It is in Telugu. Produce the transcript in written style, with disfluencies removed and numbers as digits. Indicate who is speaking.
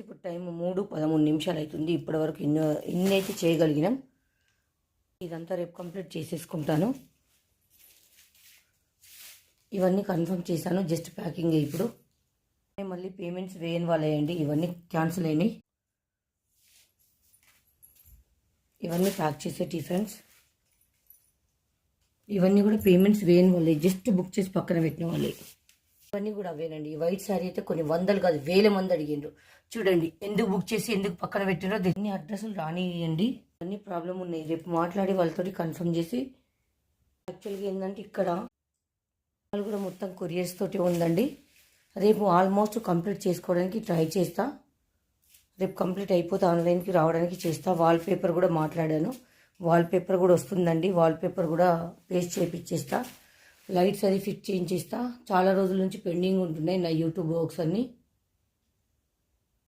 Speaker 1: ఇప్పుడు టైం 3:13 అవుతుంది. ఇప్పటి వరకు ఇన్ని అయితే చేయగలిగినాం. ఇదంతా రేపు కంప్లీట్ చేసేసుకుంటాను. ఇవన్నీ కన్ఫర్మ్ చేశాను, జస్ట్ ప్యాకింగ్. ఇప్పుడు మళ్ళీ పేమెంట్స్ వేయని వాళ్ళేయండి, ఇవన్నీ క్యాన్సిల్ అయినాయి. ఇవన్నీ ప్యాక్ చేసేటి ఫ్రెండ్స్. ఇవన్నీ కూడా పేమెంట్స్ వేయని వాళ్ళే, జస్ట్ బుక్ చేసి పక్కన పెట్టిన వాళ్ళే. ఇవన్నీ కూడా అవేనండి. ఈ వైట్ శారీ అయితే కొన్ని వందలు కాదు వేల మంది అడిగిండ్రు. చూడండి ఎందుకు బుక్ చేసి ఎందుకు పక్కన పెట్టినో దీన్ని అడ్రస్లు రానియండి. అన్ని ప్రాబ్లం ఉన్నాయి, రేపు మాట్లాడి వాళ్ళతో కన్ఫర్మ్ చేసి. యాక్చువల్గా ఏంటంటే ఇక్కడ వాళ్ళు కూడా మొత్తం కొరియర్స్ తోటి ఉందండి. రేపు ఆల్మోస్ట్ కంప్లీట్ చేసుకోవడానికి ట్రై చేస్తా. రేపు కంప్లీట్ అయిపోతే ఆన్లైన్కి రావడానికి చేస్తా. వాల్పేపర్ కూడా మాట్లాడాను, వాల్పేపర్ కూడా వస్తుందండి. వాల్పేపర్ కూడా పేస్ట్ చేయించేస్తా. లైట్స్ అది ఫిట్ చేయించేస్తా. చాలా రోజుల నుంచి పెండింగ్ ఉంటున్నాయి నా యూట్యూబ్ వర్క్స్ అన్నీ.